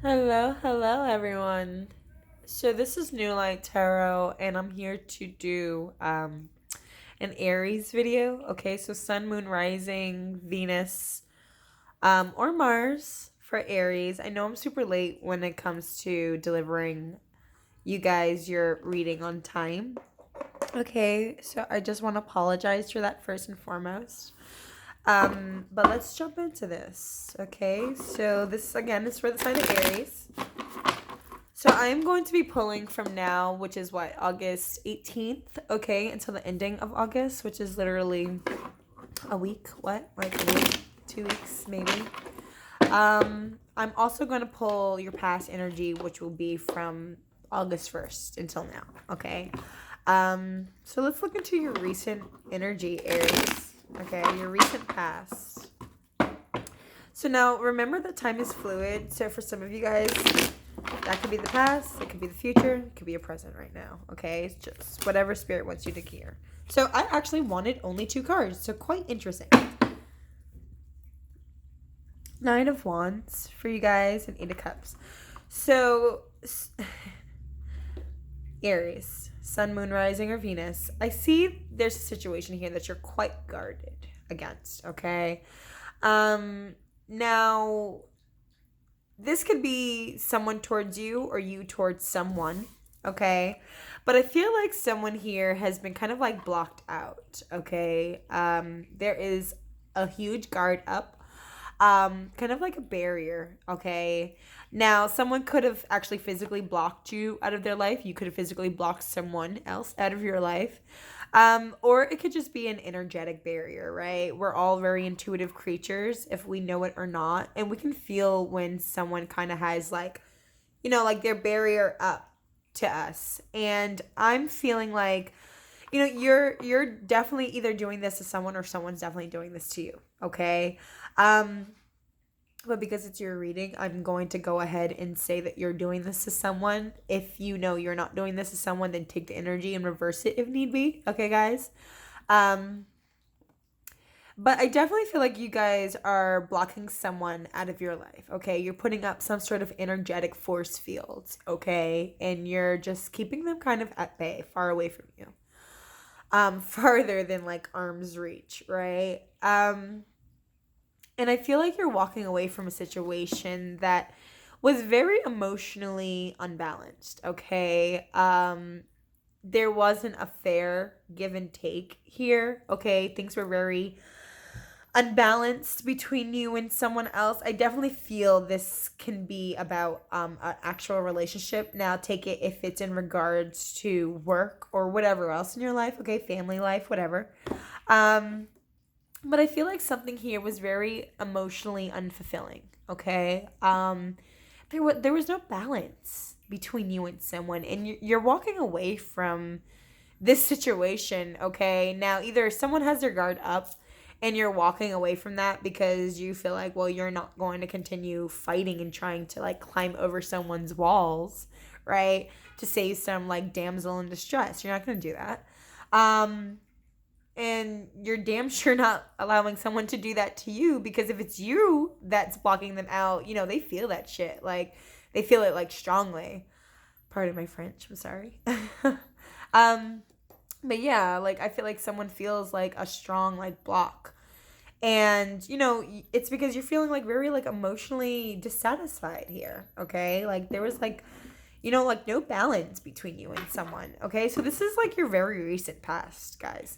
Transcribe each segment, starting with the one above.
Hello everyone. So this is New Light Tarot and I'm here to do an Aries video. Okay, so Sun, Moon, Rising, Venus, or Mars for Aries. I know I'm super late when it comes to delivering you guys your reading on time. Okay, so I just want to apologize for that first and foremost. But let's jump into this. Okay, so this again is for the sign of Aries. So I'm going to be pulling from now, which is what, August 18th, okay, until the ending of August, which is literally a week. What? Like a week, 2 weeks, maybe. I'm also going to pull your past energy, which will be from August 1st until now, okay? So let's look into your recent energy, Aries, okay? Your recent past. So now, remember that time is fluid, so for some of you guys, that could be the past, it could be the future, it could be a present right now, okay? It's just whatever spirit wants you to hear. So I actually wanted only 2 cards, so quite interesting. Nine of Wands for you guys and 8 of Cups. So, Aries, Sun, Moon, Rising, or Venus. I see there's a situation here that you're quite guarded against, okay? Now, this could be someone towards you or you towards someone, okay? But I feel like someone here has been kind of like blocked out, okay? There is a huge guard up, kind of like a barrier, okay? Now, someone could have actually physically blocked you out of their life. You could have physically blocked someone else out of your life. Or it could just be an energetic barrier, right? We're all very intuitive creatures, if we know it or not. And we can feel when someone kind of has like, like their barrier up to us. And I'm feeling like, you're definitely either doing this to someone or someone's definitely doing this to you, okay? But because it's your reading, I'm going to go ahead and say that you're doing this to someone. If you know you're not doing this to someone, then take the energy and reverse it if need be. Okay, guys? But I definitely feel like you guys are blocking someone out of your life, okay? You're putting up some sort of energetic force fields, okay? And you're just keeping them kind of at bay, far away from you. Farther than like arm's reach, right? And I feel like you're walking away from a situation that was very emotionally unbalanced, okay? There wasn't a fair give and take here, okay? Things were very unbalanced between you and someone else. I definitely feel this can be about an actual relationship. Now, take it if it's in regards to work or whatever else in your life, okay? Family life, whatever. But I feel like something here was very emotionally unfulfilling, okay? There was no balance between you and someone, and you're walking away from this situation, okay? Now, either someone has their guard up and you're walking away from that because you feel like, well, you're not going to continue fighting and trying to like climb over someone's walls, right? To save some like damsel in distress. You're not going to do that. And you're damn sure not allowing someone to do that to you, because if it's you that's blocking them out, they feel that shit. Like, they feel it like strongly. Pardon my French, I'm sorry. But yeah, like I feel like someone feels like a strong like block. And it's because you're feeling like very like emotionally dissatisfied here, okay? Like there was like like no balance between you and someone, okay? So this is like your very recent past, guys.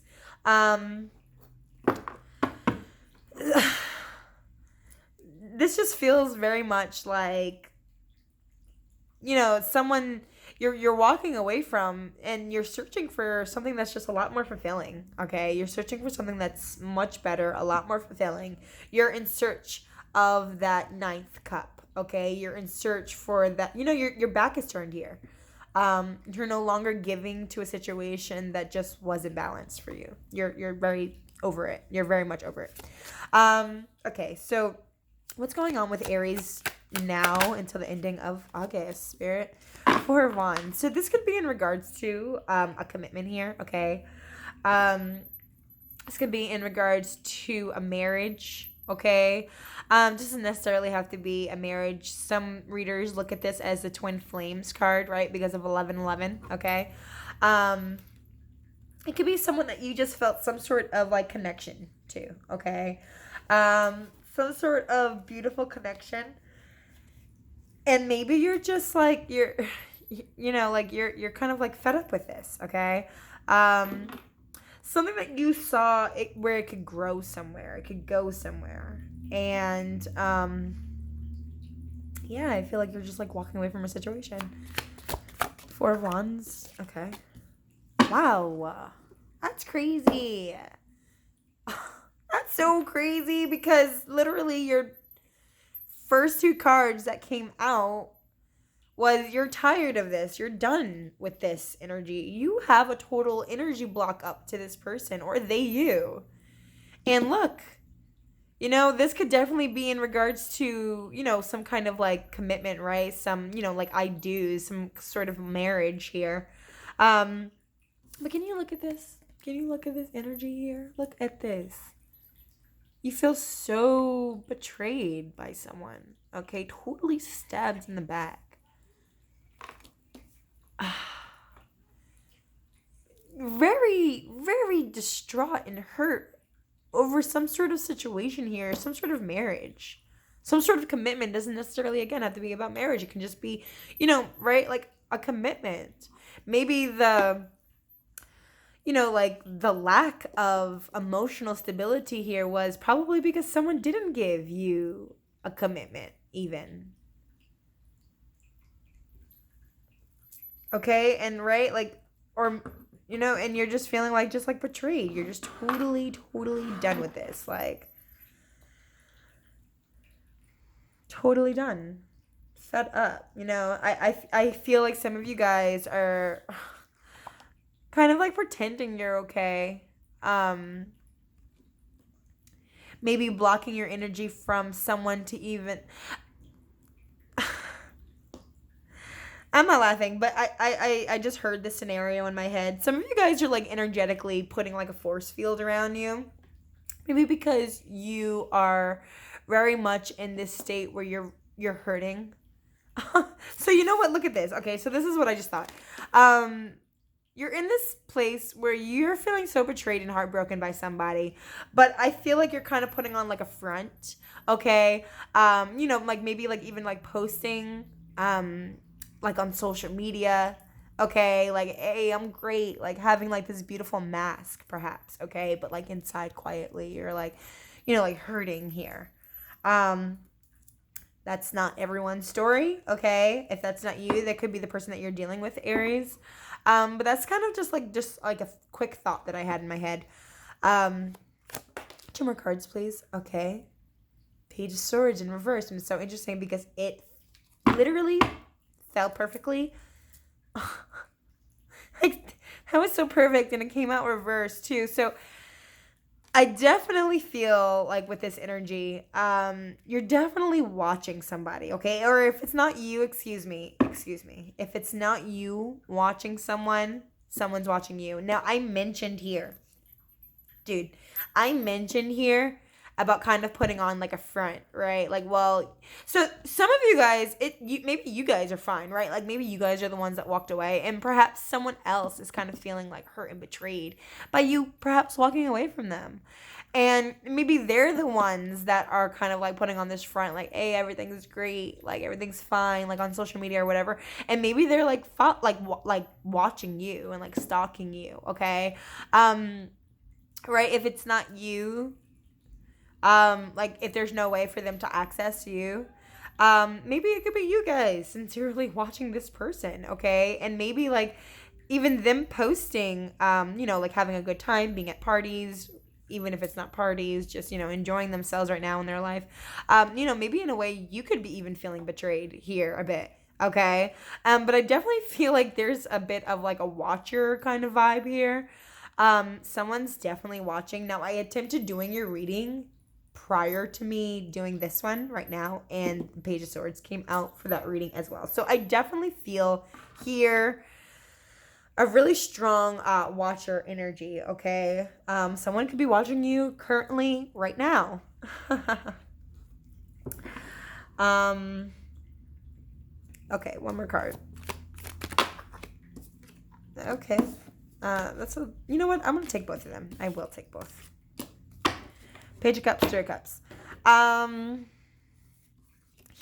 This just feels very much like someone you're walking away from, and you're searching for something that's just a lot more fulfilling, okay? You're searching for something that's much better, a lot more fulfilling. You're in search of that ninth cup, okay? You're in search for that. Your back is turned here. You're no longer giving to a situation that just wasn't balanced for you. You're very over it. You're very much over it. Okay, so what's going on with Aries now until the ending of August, Spirit? Four of Wands. So this could be in regards to a commitment here, okay? This could be in regards to a marriage, okay? Doesn't necessarily have to be a marriage. Some readers look at this as the twin flames card, right? Because of 1111, okay? Um, it could be someone that you just felt some sort of like connection to, okay? Some sort of beautiful connection. And maybe you're just like you're kind of like fed up with this, okay? Um, Something that you saw where it could grow somewhere, it could go somewhere. And yeah, I feel like you're just like walking away from a situation. Four of Wands. Okay. Wow. That's crazy. That's so crazy because literally your first two cards that came out was you're tired of this. You're done with this energy. You have a total energy block up to this person, or they you. And look, this could definitely be in regards to, some kind of like commitment, right? Some, like I do, some sort of marriage here. But can you look at this? Can you look at this energy here? Look at this. You feel so betrayed by someone, okay? Totally stabbed in the back. Very, very distraught and hurt over some sort of situation here, some sort of marriage, some sort of commitment. Doesn't necessarily, again, have to be about marriage. It can just be, right, like a commitment. Maybe like the lack of emotional stability here was probably because someone didn't give you a commitment even. Okay, and right, like, or and you're just feeling like just like betrayed. You're just totally done with this, like totally done, fed up. I feel like some of you guys are kind of like pretending you're okay. Maybe blocking your energy from someone to even I'm not laughing, but I just heard this scenario in my head. Some of you guys are like energetically putting like a force field around you. Maybe because you are very much in this state where you're hurting. So you know what? Look at this. Okay, so this is what I just thought. You're in this place where you're feeling so betrayed and heartbroken by somebody, but I feel like you're kind of putting on like a front. Okay, like maybe like even like posting like on social media, okay, like hey, I'm great, like having like this beautiful mask perhaps, okay, but like inside quietly you're like like hurting here. That's not everyone's story, okay? If that's not you, that could be the person that you're dealing with, Aries. But that's kind of just like a quick thought that I had in my head. Two more cards, please. Okay. Page of Swords in reverse. And it's so interesting because it literally fell perfectly. Like, that was so perfect, and it came out reversed too. So I definitely feel like with this energy, you're definitely watching somebody, okay? Or if it's not you, excuse me. If it's not you watching someone, someone's watching you. Now, I mentioned here about kind of putting on like a front, right? Like, well, so some of you guys, maybe you guys are fine, right? Like maybe you guys are the ones that walked away, and perhaps someone else is kind of feeling like hurt and betrayed by you perhaps walking away from them. And maybe they're the ones that are kind of like putting on this front, like, hey, everything's great, like everything's fine, like on social media or whatever. And maybe they're like watching you and like stalking you, okay? Right? If it's not you, like if there's no way for them to access you, maybe it could be you guys sincerely watching this person, okay? And maybe like even them posting, like having a good time, being at parties, even if it's not parties, just enjoying themselves right now in their life. Maybe in a way you could be even feeling betrayed here a bit, okay? But I definitely feel like there's a bit of like a watcher kind of vibe here. Someone's definitely watching. Now, I attempted doing your reading prior to me doing this one right now, and Page of Swords came out for that reading as well. So I definitely feel here a really strong watcher energy, okay? Someone could be watching you currently right now. Okay, one more card. Okay. You know what? I'm going to take both of them. I will take both. Page of Cups, Three of Cups.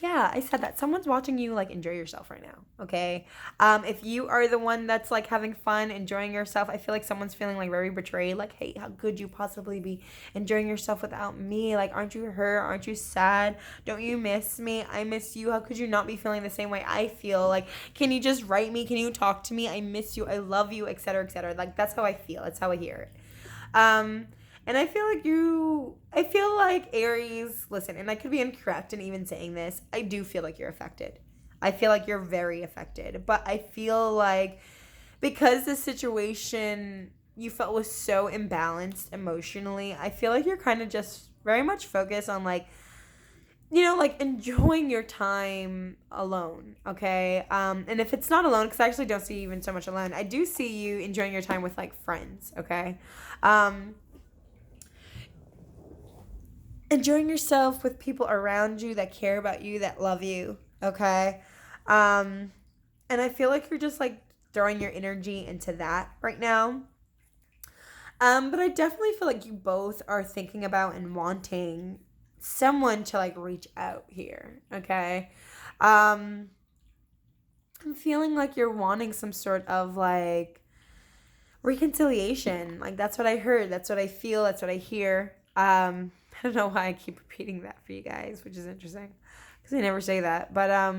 Yeah, I said that. Someone's watching you, like, enjoy yourself right now, okay? If you are the one that's, like, having fun, enjoying yourself, I feel like someone's feeling, like, very betrayed. Like, hey, how could you possibly be enjoying yourself without me? Like, aren't you hurt? Aren't you sad? Don't you miss me? I miss you. How could you not be feeling the same way I feel? Like, can you just write me? Can you talk to me? I miss you. I love you, etc., etc. Like, that's how I feel. That's how I hear it. And I feel like Aries, listen, and I could be incorrect in even saying this, I do feel like you're affected. I feel like you're very affected. But I feel like because the situation you felt was so imbalanced emotionally, I feel like you're kind of just very much focused on, like, like enjoying your time alone, okay? And if it's not alone, because I actually don't see you even so much alone, I do see you enjoying your time with, like, friends, okay? Enjoying yourself with people around you that care about you, that love you, okay? And I feel like you're just, like, throwing your energy into that right now. But I definitely feel like you both are thinking about and wanting someone to, like, reach out here, okay? I'm feeling like you're wanting some sort of, like, reconciliation. Like, that's what I heard. That's what I feel. That's what I hear. I don't know why I keep repeating that for you guys, which is interesting because I never say that. But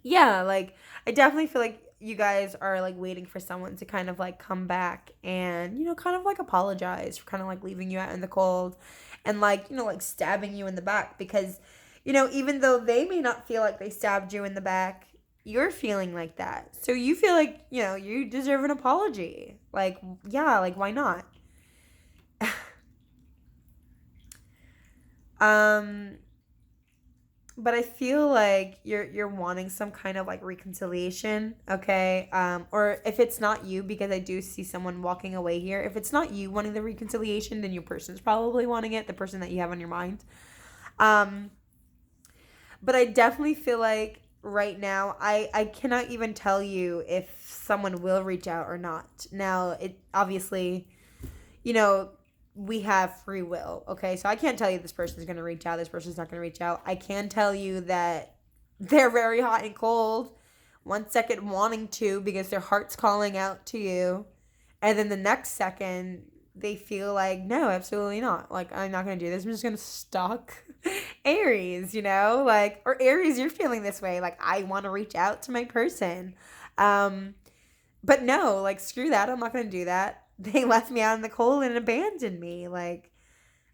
yeah, like, I definitely feel like you guys are, like, waiting for someone to kind of, like, come back and, kind of, like, apologize for kind of, like, leaving you out in the cold and, like, like, stabbing you in the back because, even though they may not feel like they stabbed you in the back, you're feeling like that. So you feel like, you deserve an apology. Like, yeah, like, why not? But I feel like you're wanting some kind of, like, reconciliation, okay? Or if it's not you, because I do see someone walking away here. If it's not you wanting the reconciliation, then your person's probably wanting it, the person that you have on your mind. But I definitely feel like right now, I cannot even tell you if someone will reach out or not. Now, it obviously, we have free will, okay? So I can't tell you this person's going to reach out, this person's not going to reach out. I can tell you that they're very hot and cold. 1 second wanting to because their heart's calling out to you. And then the next second, they feel like, no, absolutely not. Like, I'm not going to do this. I'm just going to stalk Aries, Like, or Aries, you're feeling this way. Like, I want to reach out to my person. But no, like, screw that. I'm not going to do that. They left me out in the cold and abandoned me. Like,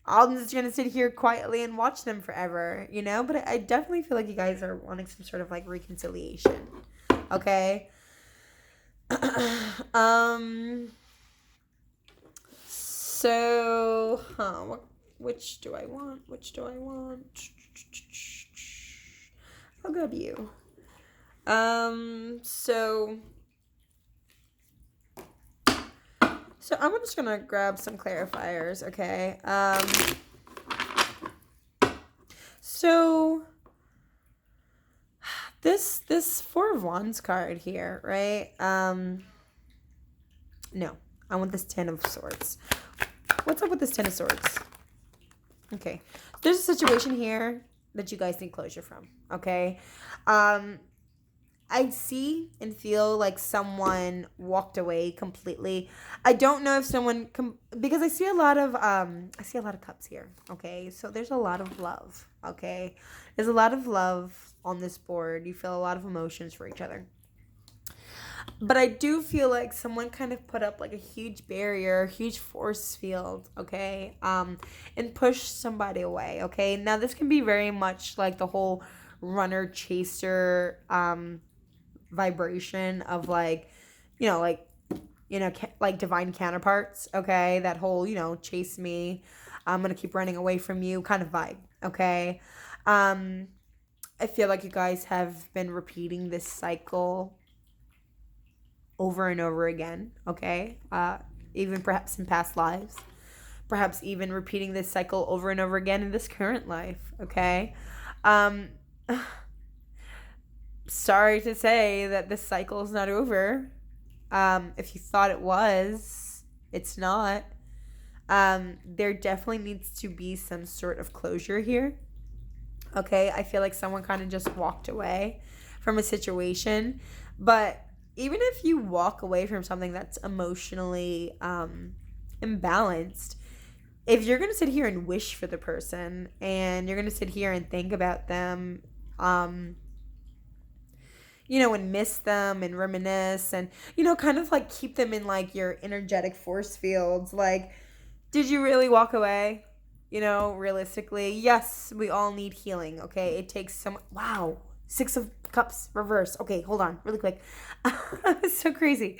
I'm just going to sit here quietly and watch them forever, But I definitely feel like you guys are wanting some sort of, like, reconciliation. Okay? So, which do I want? I'll grab you. So I'm just gonna grab some clarifiers, okay? So this Four of Wands card here, right? No, I want this Ten of Swords. What's up with this Ten of Swords? Okay, there's a situation here that you guys need closure from, okay? I see and feel like someone walked away completely. I don't know if someone because I see a lot of cups here, okay? So there's a lot of love, okay? There's a lot of love on this board. You feel a lot of emotions for each other. But I do feel like someone kind of put up, like, a huge barrier, a huge force field, okay? And pushed somebody away, okay? Now, this can be very much like the whole runner chaser vibration of, like, like divine counterparts, okay? That whole, chase me, I'm gonna keep running away from you kind of vibe, okay? I feel like you guys have been repeating this cycle over and over again, okay? Even perhaps in past lives. Perhaps even repeating this cycle over and over again in this current life, okay? Um, sorry to say that this cycle is not over. If you thought it was, it's not. There definitely needs to be some sort of closure here. Okay, I feel like someone kind of just walked away from a situation. But even if you walk away from something that's emotionally imbalanced, if you're going to sit here and wish for the person and you're going to sit here and think about them, and miss them and reminisce and, kind of like keep them in like your energetic force fields, like, did you really walk away? Realistically, yes, we all need healing, okay? It takes some. Wow. Six of Cups reverse. Okay, hold on, really quick. It's so crazy.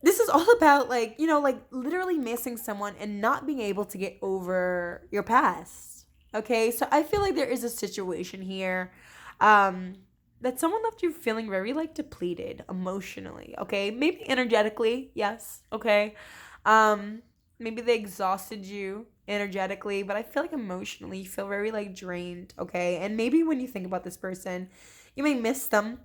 This is all about, like, like literally missing someone and not being able to get over your past. Okay, so I feel like there is a situation here that someone left you feeling very, like, depleted emotionally, okay? Maybe energetically, yes, okay? Maybe they exhausted you energetically, but I feel like emotionally you feel very, like, drained, okay? And maybe when you think about this person, you may miss them,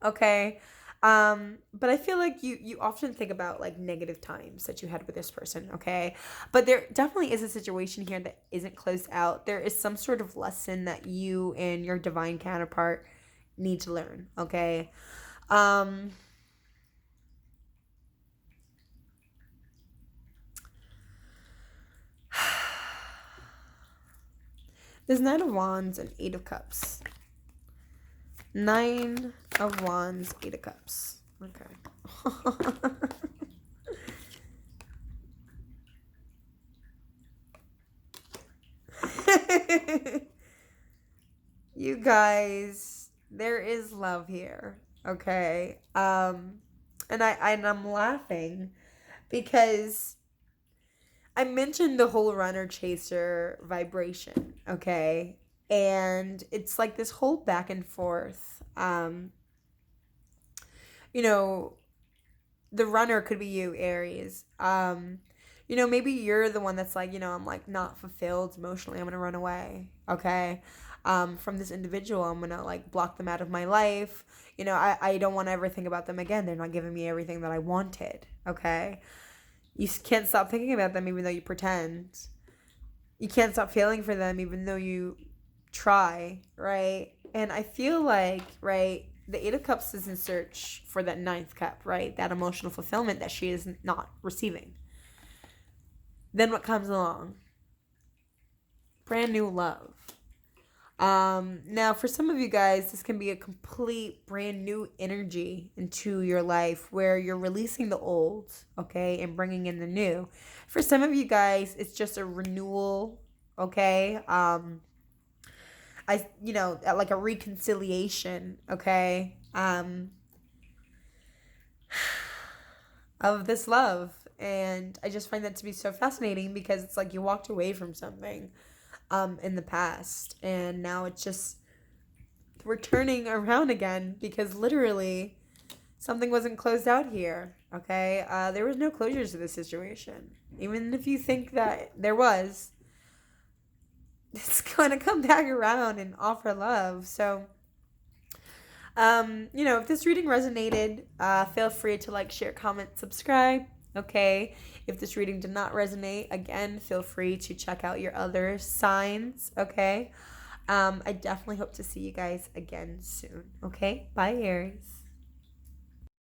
okay? But I feel like you often think about, like, negative times that you had with this person, okay? But there definitely is a situation here that isn't closed out. There is some sort of lesson that you and your divine counterpart need to learn, okay? Um There's Nine of Wands and Eight of Cups. Nine of Wands, Eight of Cups. Okay. You guys, there is love here, okay? And I'm laughing because I mentioned the whole runner chaser vibration, okay? And it's like this whole back and forth. You know, the runner could be you, Aries. Maybe you're the one that's like, I'm like not fulfilled emotionally. I'm gonna run away. Okay. From this individual, I'm gonna like block them out of my life. I don't want to ever think about them again. They're not giving me everything that I wanted. Okay. You can't stop thinking about them even though you pretend. You can't stop feeling for them even though you try, right? And I feel like, right, the Eight of Cups is in search for that ninth cup, right? That emotional fulfillment that she is not receiving. Then what comes along? Brand new love. Now, for some of you guys, this can be a complete brand new energy into your life where you're releasing the old, okay, and bringing in the new. For some of you guys, it's just a renewal, okay? Like a reconciliation, okay? Of this love. And I just find that to be so fascinating because it's like you walked away from something in the past and now it's just returning around again because literally something wasn't closed out here, okay? There was no closure to this situation. Even if you think that there was, it's going to come back around and offer love. So, if this reading resonated, feel free to like, share, comment, subscribe. Okay, if this reading did not resonate, again, feel free to check out your other signs. Okay, I definitely hope to see you guys again soon. Okay, bye, Aries.